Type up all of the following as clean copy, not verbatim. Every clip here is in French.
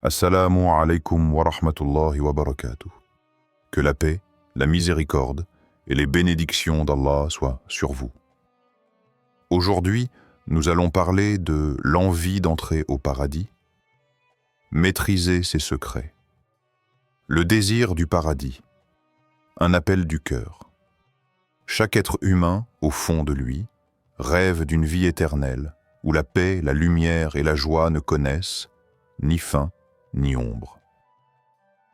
Assalamu alaikum wa rahmatullahi wa barakatuh. Que la paix, la miséricorde et les bénédictions d'Allah soient sur vous. Aujourd'hui, nous allons parler de l'envie d'entrer au paradis, maîtriser ses secrets, le désir du paradis, un appel du cœur. Chaque être humain, au fond de lui, rêve d'une vie éternelle où la paix, la lumière et la joie ne connaissent ni fin ni ombre.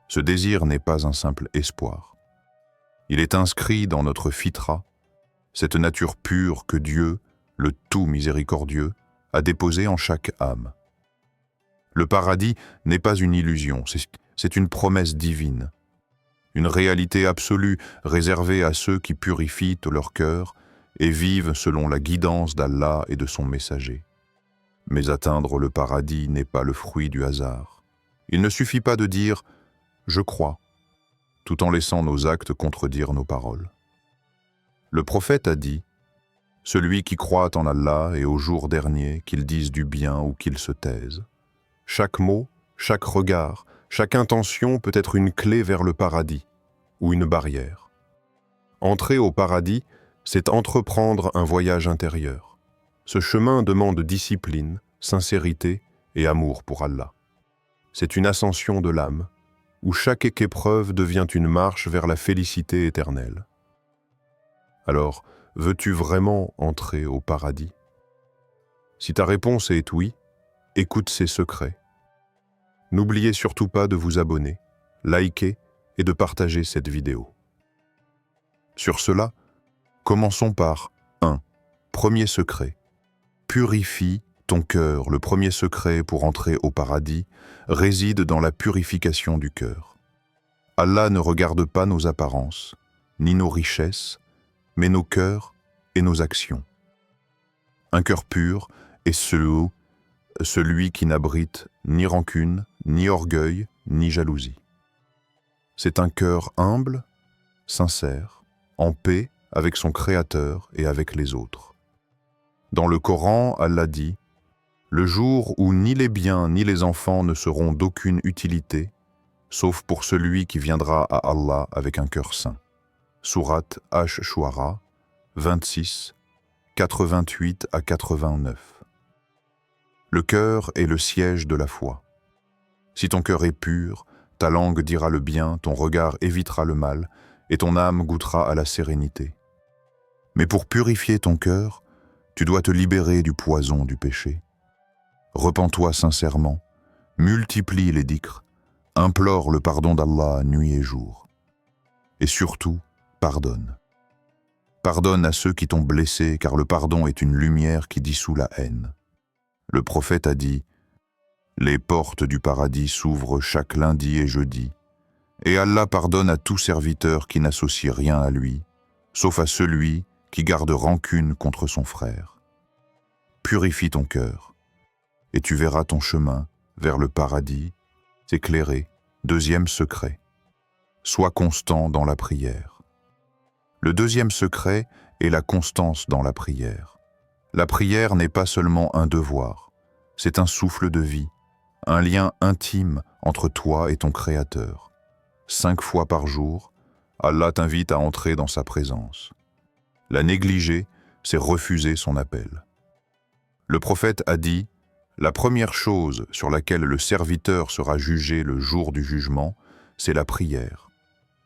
Ce désir n'est pas un simple espoir. Il est inscrit dans notre fitra, cette nature pure que Dieu, le tout miséricordieux, a déposée en chaque âme. Le paradis n'est pas une illusion, c'est une promesse divine, une réalité absolue réservée à ceux qui purifient leur cœur et vivent selon la guidance d'Allah et de son messager. Mais atteindre le paradis n'est pas le fruit du hasard. Il ne suffit pas de dire « je crois », tout en laissant nos actes contredire nos paroles. Le prophète a dit « celui qui croit en Allah et au jour dernier, qu'il dise du bien ou qu'il se taise. Chaque mot, chaque regard, chaque intention peut être une clé vers le paradis ou une barrière. Entrer au paradis, c'est entreprendre un voyage intérieur. Ce chemin demande discipline, sincérité et amour pour Allah. C'est une ascension de l'âme, où chaque épreuve devient une marche vers la félicité éternelle. Alors, veux-tu vraiment entrer au paradis? Si ta réponse est oui, écoute ces secrets. N'oubliez surtout pas de vous abonner, liker et de partager cette vidéo. Sur cela, commençons par 1. Premier secret. Purifie ton cœur. Le premier secret pour entrer au paradis réside dans la purification du cœur. Allah ne regarde pas nos apparences, ni nos richesses, mais nos cœurs et nos actions. Un cœur pur est celui qui n'abrite ni rancune, ni orgueil, ni jalousie. C'est un cœur humble, sincère, en paix avec son Créateur et avec les autres. Dans le Coran, Allah dit « Le jour où ni les biens ni les enfants ne seront d'aucune utilité, sauf pour celui qui viendra à Allah avec un cœur saint. » Sourate Ash-Shu'ara, 26, 88 à 89. Le cœur est le siège de la foi. Si ton cœur est pur, ta langue dira le bien, ton regard évitera le mal, et ton âme goûtera à la sérénité. Mais pour purifier ton cœur, tu dois te libérer du poison du péché. Repens-toi sincèrement, multiplie les dhikrs, implore le pardon d'Allah nuit et jour. Et surtout, pardonne. Pardonne à ceux qui t'ont blessé, car le pardon est une lumière qui dissout la haine. Le prophète a dit « Les portes du paradis s'ouvrent chaque lundi et jeudi, et Allah pardonne à tout serviteur qui n'associe rien à lui, sauf à celui qui garde rancune contre son frère. Purifie ton cœur, et tu verras ton chemin vers le paradis s'éclairer. Deuxième secret. Sois constant dans la prière. Le deuxième secret est la constance dans la prière. La prière n'est pas seulement un devoir, c'est un souffle de vie, un lien intime entre toi et ton Créateur. 5 fois par jour, Allah t'invite à entrer dans sa présence. La négliger, c'est refuser son appel. Le prophète a dit « La première chose sur laquelle le serviteur sera jugé le jour du jugement, c'est la prière.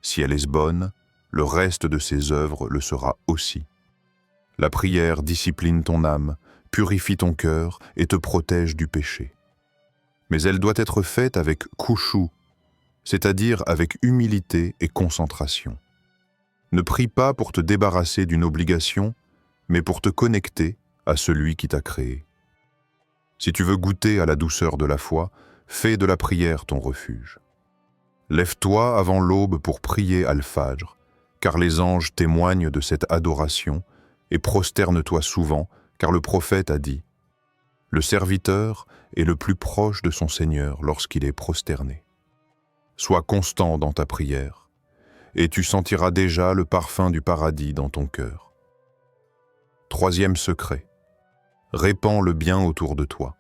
Si elle est bonne, le reste de ses œuvres le sera aussi. » La prière discipline ton âme, purifie ton cœur et te protège du péché. Mais elle doit être faite avec khushu, c'est-à-dire avec humilité et concentration. Ne prie pas pour te débarrasser d'une obligation, mais pour te connecter à celui qui t'a créé. Si tu veux goûter à la douceur de la foi, fais de la prière ton refuge. Lève-toi avant l'aube pour prier Al-Fajr, car les anges témoignent de cette adoration, et prosterne-toi souvent, car le prophète a dit « Le serviteur est le plus proche de son Seigneur lorsqu'il est prosterné. » Sois constant dans ta prière, et tu sentiras déjà le parfum du paradis dans ton cœur. Troisième secret. Répands le bien autour de toi.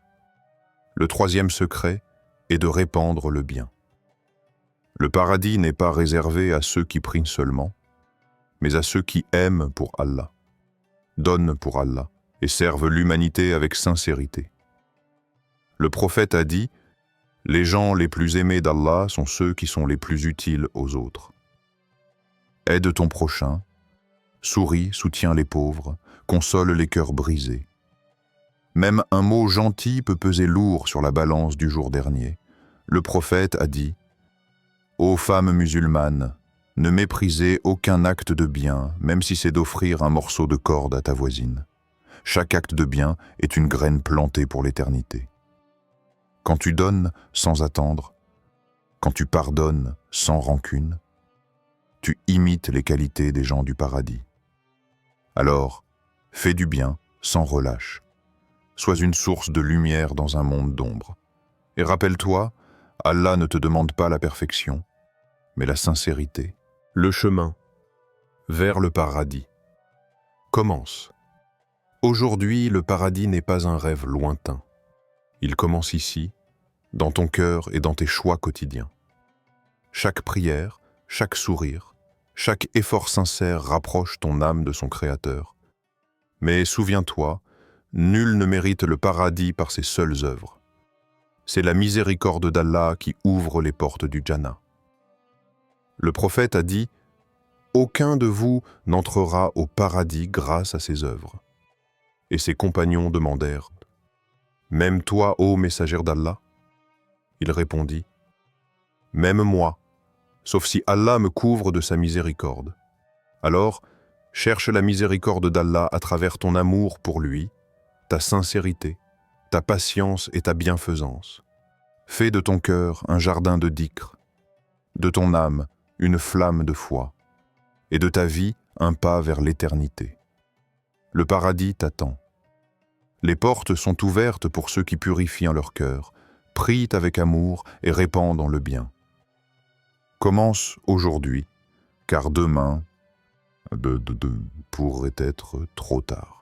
Le troisième secret, et de répandre le bien. Le paradis n'est pas réservé à ceux qui prient seulement, mais à ceux qui aiment pour Allah, donnent pour Allah et servent l'humanité avec sincérité. Le prophète a dit « Les gens les plus aimés d'Allah sont ceux qui sont les plus utiles aux autres. » Aide ton prochain, souris, soutiens les pauvres, console les cœurs brisés. Même un mot gentil peut peser lourd sur la balance du jour dernier. Le prophète a dit « Ô femmes musulmanes, ne méprisez aucun acte de bien, même si c'est d'offrir un morceau de corde à ta voisine. Chaque acte de bien est une graine plantée pour l'éternité. Quand tu donnes sans attendre, quand tu pardonnes sans rancune, tu imites les qualités des gens du paradis. Alors, fais du bien sans relâche. Sois une source de lumière dans un monde d'ombre. Et rappelle-toi, Allah ne te demande pas la perfection, mais la sincérité. Le chemin vers le paradis commence. Aujourd'hui, le paradis n'est pas un rêve lointain. Il commence ici, dans ton cœur et dans tes choix quotidiens. Chaque prière, chaque sourire, chaque effort sincère rapproche ton âme de son Créateur. Mais souviens-toi, nul ne mérite le paradis par ses seules œuvres. C'est la miséricorde d'Allah qui ouvre les portes du Jannah. Le prophète a dit « Aucun de vous n'entrera au paradis grâce à ses œuvres. » Et ses compagnons demandèrent « Même toi, ô messagère d'Allah ?» Il répondit « Même moi, sauf si Allah me couvre de sa miséricorde. Alors, cherche la miséricorde d'Allah à travers ton amour pour lui, ta sincérité, ta patience et ta bienfaisance. Fais de ton cœur un jardin de dhikr, de ton âme une flamme de foi, et de ta vie un pas vers l'éternité. Le paradis t'attend. Les portes sont ouvertes pour ceux qui purifient leur cœur, prient avec amour et répandent le bien. Commence aujourd'hui, car demain pourrait être trop tard.